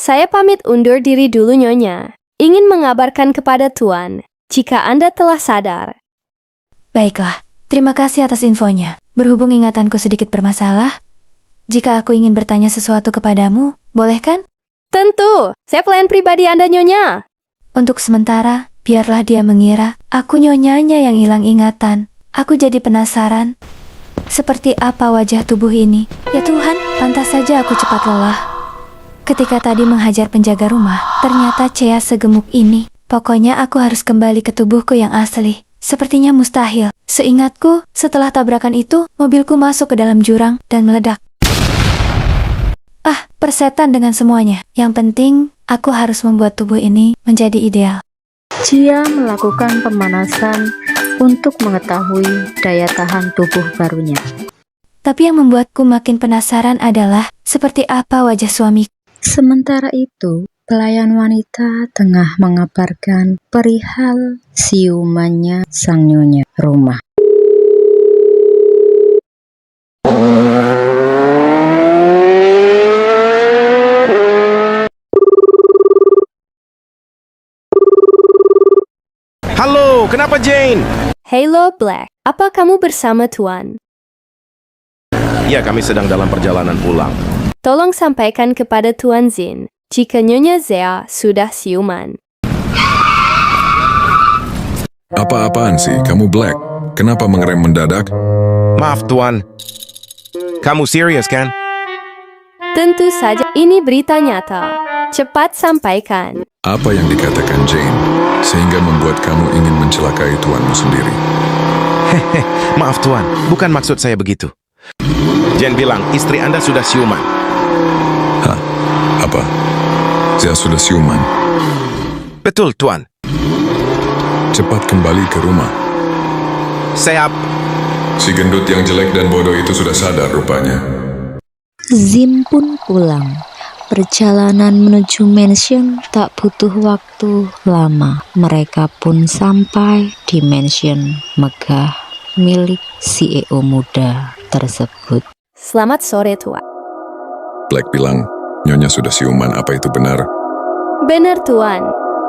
Saya pamit undur diri dulu Nyonya. Ingin mengabarkan kepada Tuan, jika Anda telah sadar. Baiklah, terima kasih atas infonya. Berhubung ingatanku sedikit bermasalah, jika aku ingin bertanya sesuatu kepadamu, boleh kan? Tentu, saya pelayan pribadi Anda Nyonya. Untuk sementara, biarlah dia mengira aku nyonyanya yang hilang ingatan. Aku jadi penasaran, seperti apa wajah tubuh ini. Ya Tuhan, pantas saja aku cepat lelah. Ketika tadi menghajar penjaga rumah, ternyata Chea segemuk ini. Pokoknya aku harus kembali ke tubuhku yang asli. Sepertinya mustahil. Seingatku, setelah tabrakan itu, mobilku masuk ke dalam jurang dan meledak. Persetan dengan semuanya. Yang penting, aku harus membuat tubuh ini menjadi ideal. Chia melakukan pemanasan untuk mengetahui daya tahan tubuh barunya. Tapi yang membuatku makin penasaran adalah seperti apa wajah suamiku. Sementara itu, pelayan wanita tengah mengabarkan perihal siumannya sang nyonya rumah. Halo, kenapa Jane? Hello Black, apa kamu bersama Tuan? Ya, kami sedang dalam perjalanan pulang. Tolong sampaikan kepada Tuan Zin, jika Nyonya Zea sudah siuman. Apa-apaan sih, kamu Black? Kenapa mengerem mendadak? Maaf Tuan, kamu serius kan? Tentu saja, ini berita nyata. Cepat sampaikan. Apa yang dikatakan Jane, sehingga membuat kamu ingin mencelakai tuanmu sendiri? Maaf Tuan, bukan maksud saya begitu. Jane bilang istri Anda sudah siuman. Hah? Apa? Saya sudah siuman. Betul Tuan. Cepat kembali ke rumah. Saya... Si gendut yang jelek dan bodoh itu sudah sadar rupanya. Zim pun pulang. Perjalanan menuju mansion tak butuh waktu lama. Mereka pun sampai di mansion megah milik CEO muda tersebut. Selamat sore Tuan. Black bilang, Nyonya sudah siuman, apa itu benar? Benar Tuan.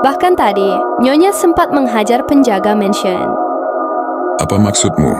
Bahkan tadi, Nyonya sempat menghajar penjaga mansion. Apa maksudmu?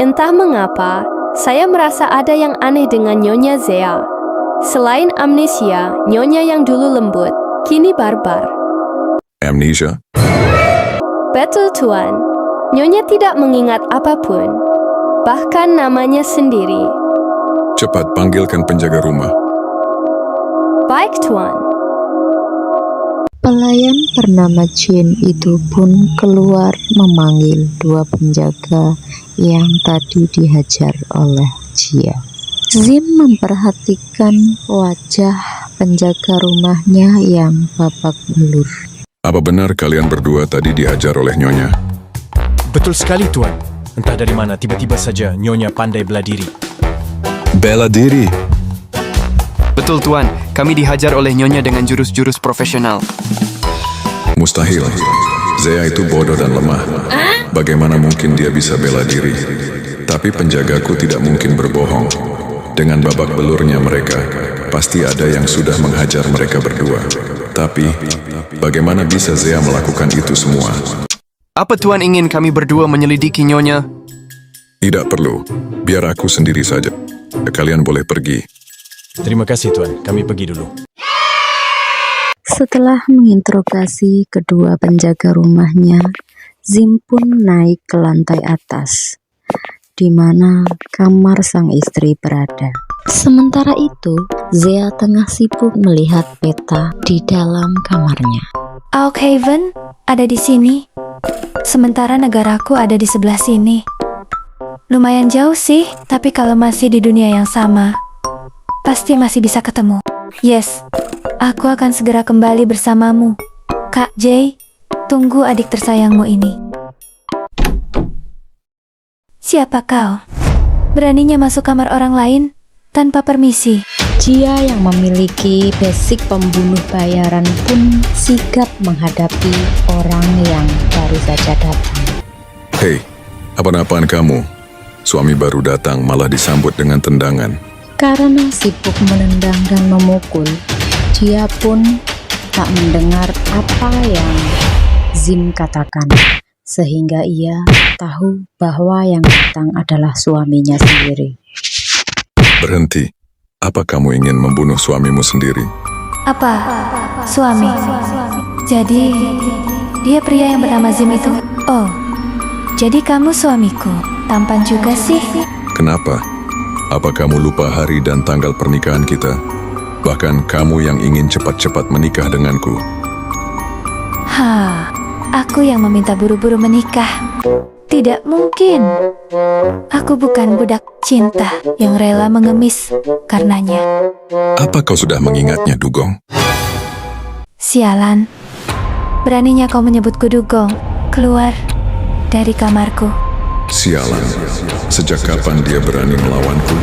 Entah mengapa, saya merasa ada yang aneh dengan Nyonya Zea. Selain amnesia, Nyonya yang dulu lembut, kini barbar. Amnesia? Betul Tuan. Nyonya tidak mengingat apapun. Bahkan namanya sendiri. Cepat panggilkan penjaga rumah. Baik Tuan. Pelayan bernama Jane itu pun keluar memanggil dua penjaga yang tadi dihajar oleh Chia. Zim memperhatikan wajah penjaga rumahnya yang babak belur. Apa benar kalian berdua tadi dihajar oleh Nyonya? Betul sekali Tuan. Entah dari mana tiba-tiba saja Nyonya pandai bela diri. Bela diri? Betul Tuan, kami dihajar oleh Nyonya dengan jurus-jurus profesional. Mustahil. Zea itu bodoh dan lemah. Bagaimana mungkin dia bisa bela diri? Tapi penjagaku tidak mungkin berbohong. Dengan babak belurnya mereka, pasti ada yang sudah menghajar mereka berdua. Tapi, bagaimana bisa Zea melakukan itu semua? Apa Tuan ingin kami berdua menyelidiki Nyonya? Tidak perlu. Biar aku sendiri saja. Kalian boleh pergi. Terima kasih Tuan, kami pergi dulu. Setelah menginterogasi kedua penjaga rumahnya, Zim pun naik ke lantai atas, di mana kamar sang istri berada. Sementara itu, Zea tengah sibuk melihat peta di dalam kamarnya. Oakhaven ada di sini, sementara negaraku ada di sebelah sini. Lumayan jauh sih, tapi kalau masih di dunia yang sama, pasti masih bisa ketemu. Yes, aku akan segera kembali bersamamu. Kak Jay, tunggu adik tersayangmu ini. Siapa kau? Beraninya masuk kamar orang lain tanpa permisi? Chia yang memiliki basic pembunuh bayaran pun sigap menghadapi orang yang baru saja datang. Hei, apa-apaan kamu? Suami baru datang malah disambut dengan tendangan. Karena sibuk menendang dan memukul, Dia pun tak mendengar apa yang Zim katakan, sehingga ia tahu bahwa yang datang adalah suaminya sendiri. Berhenti. Apa kamu ingin membunuh suamimu sendiri? Apa? Suami? Jadi, dia pria yang bernama Zim itu? Oh, jadi kamu suamiku. Tampan juga sih. Kenapa? Apa kamu lupa hari dan tanggal pernikahan kita? Bahkan kamu yang ingin cepat-cepat menikah denganku. Aku yang meminta buru-buru menikah. Tidak mungkin. Aku bukan budak cinta yang rela mengemis karenanya. Apa kau sudah mengingatnya, Dugong? Sialan. Beraninya kau menyebutku Dugong. Keluar dari kamarku. Sialan. Sejak kapan dia berani melawanku?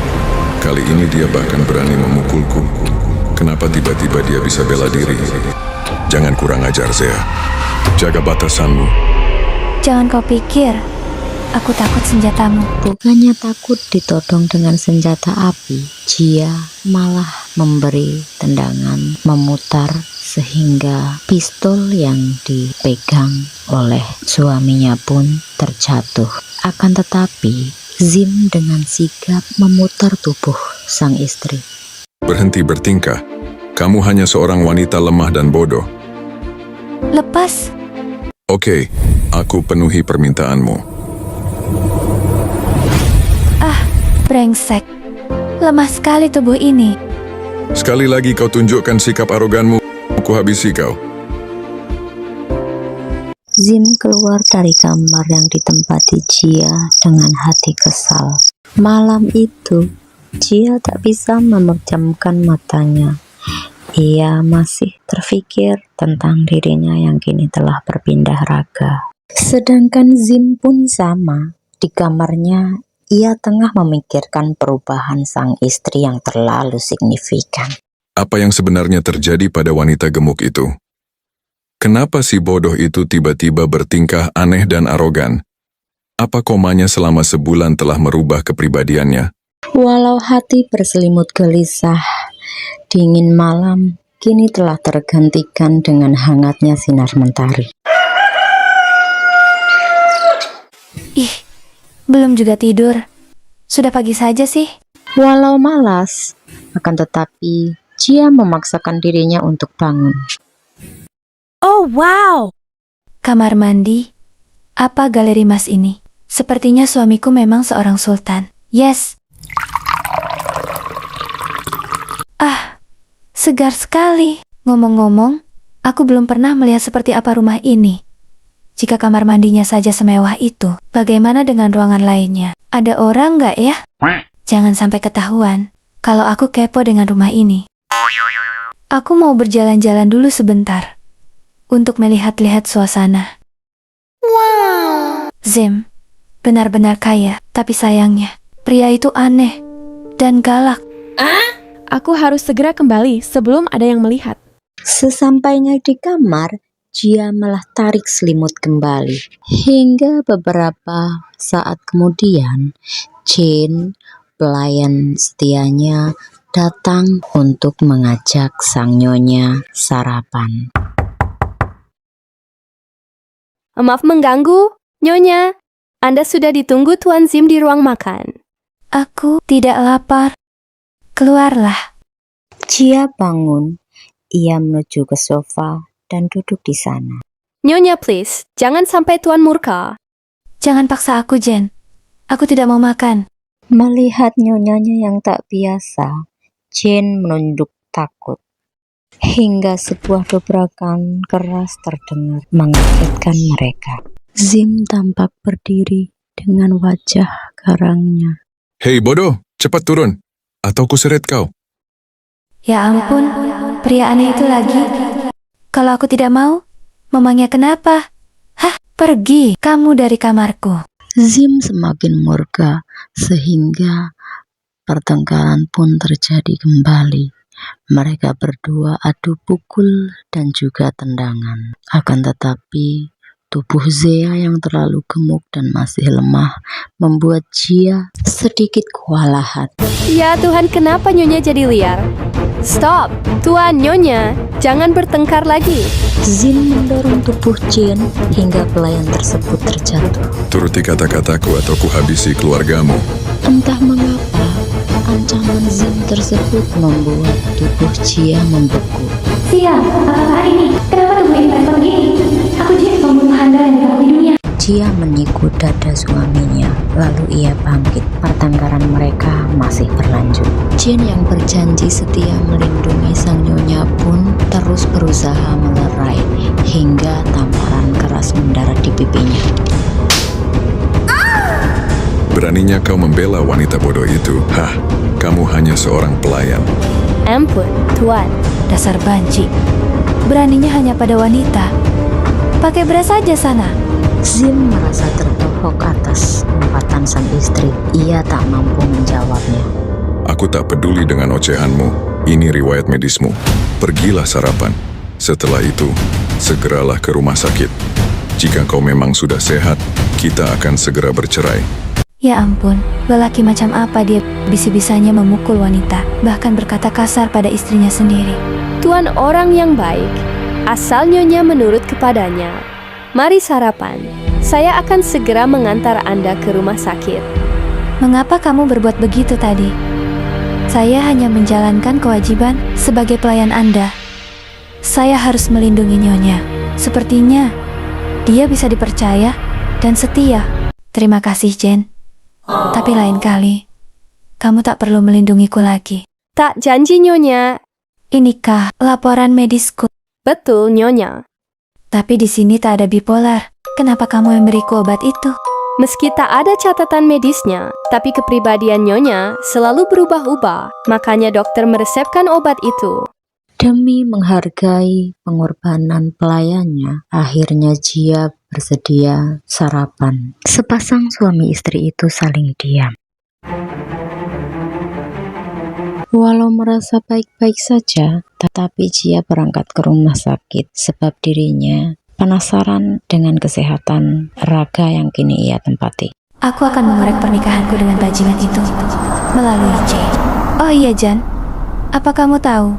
Kali ini dia bahkan berani memukulku. Kenapa tiba-tiba dia bisa bela diri? Jangan kurang ajar, Zea. Jaga batasanmu. Jangan kau pikir aku takut senjatamu. Bukannya takut ditodong dengan senjata api, Jia malah memberi tendangan memutar sehingga pistol yang dipegang oleh suaminya pun terjatuh. Akan tetapi Zim dengan sigap memutar tubuh sang istri. Berhenti bertingkah. Kamu hanya seorang wanita lemah dan bodoh. Lepas. Oke, aku penuhi permintaanmu. Brengsek. Lemah sekali tubuh ini. Sekali lagi kau tunjukkan sikap aroganmu, aku habisi kau. Zim keluar dari kamar yang ditempati Jia dengan hati kesal. Malam itu, Jia tak bisa memejamkan matanya. Ia masih terfikir tentang dirinya yang kini telah berpindah raga. Sedangkan Zim pun sama. Di kamarnya, ia tengah memikirkan perubahan sang istri yang terlalu signifikan. Apa yang sebenarnya terjadi pada wanita gemuk itu? Kenapa si bodoh itu tiba-tiba bertingkah aneh dan arogan? Apa komanya selama sebulan telah merubah kepribadiannya? Walau hati berselimut gelisah, dingin malam kini telah tergantikan dengan hangatnya sinar mentari. Ih, belum juga tidur. Sudah pagi saja sih. Walau malas, akan tetapi Jia memaksakan dirinya untuk bangun. Oh wow. Kamar mandi. Apa galeri emas ini? Sepertinya suamiku memang seorang sultan. Yes. Segar sekali. Ngomong-ngomong, aku belum pernah melihat seperti apa rumah ini. Jika kamar mandinya saja semewah itu, bagaimana dengan ruangan lainnya? Ada orang nggak ya? Jangan sampai ketahuan kalau aku kepo dengan rumah ini. Aku mau berjalan-jalan dulu sebentar untuk melihat-lihat suasana. Wow. Zim, benar-benar kaya, tapi sayangnya pria itu aneh dan galak. Aku harus segera kembali sebelum ada yang melihat. Sesampainya di kamar, Jia malah tarik selimut kembali. Hingga beberapa saat kemudian, Jin, pelayan setianya, datang untuk mengajak sang nyonya sarapan. Maaf mengganggu, Nyonya. Anda sudah ditunggu Tuan Zim di ruang makan. Aku tidak lapar. Keluarlah. Jia bangun, ia menuju ke sofa dan duduk di sana. Nyonya please, jangan sampai Tuan murka. Jangan paksa aku, Jen. Aku tidak mau makan. Melihat nyonyanya yang tak biasa, Jin menunduk takut. Hingga sebuah dobrakan keras terdengar mengagetkan mereka. Zim tampak berdiri dengan wajah garangnya. Hei bodoh, cepat turun, atau kuseret kau. Ya ampun, pria aneh itu lagi. Kalau aku tidak mau, memangnya kenapa? Pergi kamu dari kamarku. Zim semakin murka sehingga pertengkaran pun terjadi kembali. Mereka berdua adu pukul dan juga tendangan. Akan tetapi tubuh Zea yang terlalu gemuk dan masih lemah membuat Jia sedikit kewalahan. Ya Tuhan, kenapa Nyonya jadi liar? Stop, Tuan Nyonya, jangan bertengkar lagi. Zim mendorong tubuh Jin hingga pelayan tersebut terjatuh. Turuti kata-kataku atau kuhabisi keluargamu. Entah mengapa, ancaman Zim tersebut membuat tubuh Jia membeku. Sial, apakah ini? Kenapa tubuh ini respon begini? Aku Jin, pembunuh handal yang diketahui dunia. Jia menyikut dada suaminya, lalu ia bangkit. Pertengkaran mereka masih berlanjut. Jin yang berjanji setia melindungi sang nyonya pun terus berusaha melerai hingga tamparan keras mendarat di pipinya. Beraninya kau membela wanita bodoh itu? Hah, kamu hanya seorang pelayan. Ampun, Tuan. Dasar banci. Beraninya hanya pada wanita. Pakai beras saja sana. Zim merasa tertohok atas umpatan sang istri. Ia tak mampu menjawabnya. Aku tak peduli dengan ocehanmu. Ini riwayat medismu. Pergilah sarapan. Setelah itu, segeralah ke rumah sakit. Jika kau memang sudah sehat, kita akan segera bercerai. Ya ampun, lelaki macam apa dia bisa-bisanya memukul wanita, bahkan berkata kasar pada istrinya sendiri. Tuan orang yang baik, asal Nyonya menurut kepadanya. Mari sarapan, saya akan segera mengantar Anda ke rumah sakit. Mengapa kamu berbuat begitu tadi? Saya hanya menjalankan kewajiban sebagai pelayan Anda. Saya harus melindungi Nyonya. Sepertinya dia bisa dipercaya dan setia. Terima kasih, Jen. Tapi lain kali, kamu tak perlu melindungiku lagi. Tak janji Nyonya. Inikah laporan medisku? Betul Nyonya. Tapi di sini tak ada bipolar. Kenapa kamu memberiku obat itu? Meski tak ada catatan medisnya, tapi kepribadian Nyonya selalu berubah-ubah. Makanya dokter meresepkan obat itu. Demi menghargai pengorbanan pelayannya, akhirnya Jia bersedia sarapan. Sepasang suami istri itu saling diam. Walau merasa baik-baik saja, tetapi Jia berangkat ke rumah sakit sebab dirinya penasaran dengan kesehatan raga yang kini ia tempati. Aku akan mengorek pernikahanku dengan bajingan itu melalui C. Oh iya, Jan. Apa kamu tahu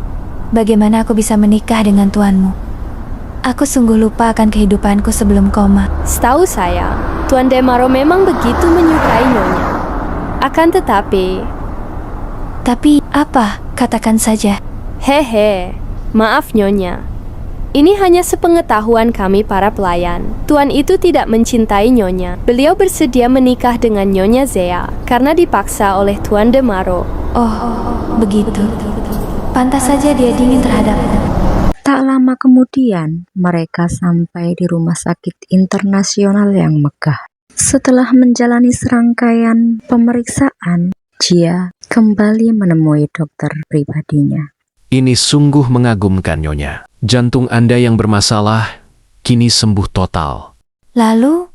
bagaimana aku bisa menikah dengan tuanmu? Aku sungguh lupa akan kehidupanku sebelum koma. Setahu saya, Tuan Demaro memang begitu menyukai Nyonya. Akan tetapi... Tapi apa? Katakan saja. Hehe, maaf Nyonya. Ini hanya sepengetahuan kami para pelayan. Tuan itu tidak mencintai Nyonya. Beliau bersedia menikah dengan Nyonya Zea karena dipaksa oleh Tuan Demaro. Oh, begitu. Pantas saja dia dingin terhadapku. Tak lama kemudian, mereka sampai di rumah sakit internasional yang megah. Setelah menjalani serangkaian pemeriksaan, Jia kembali menemui dokter pribadinya. Ini sungguh mengagumkan, Nyonya. Jantung Anda yang bermasalah kini sembuh total. Lalu,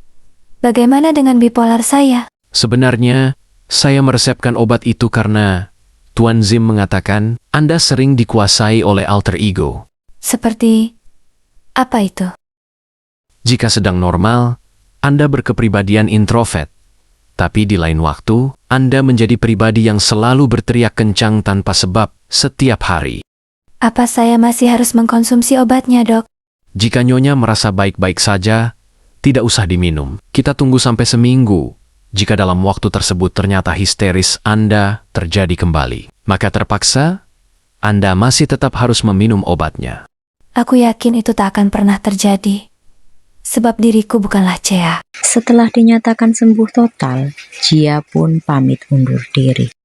bagaimana dengan bipolar saya? Sebenarnya, saya meresepkan obat itu karena Tuan Zim mengatakan Anda sering dikuasai oleh alter ego. Seperti apa itu? Jika sedang normal, Anda berkepribadian introvert. Tapi di lain waktu, Anda menjadi pribadi yang selalu berteriak kencang tanpa sebab setiap hari. Apa saya masih harus mengkonsumsi obatnya, Dok? Jika Nyonya merasa baik-baik saja, tidak usah diminum. Kita tunggu sampai seminggu. Jika dalam waktu tersebut ternyata histeris Anda terjadi kembali, maka terpaksa Anda masih tetap harus meminum obatnya. Aku yakin itu tak akan pernah terjadi. Sebab diriku bukanlah Cea. Setelah dinyatakan sembuh total, Jia pun pamit undur diri.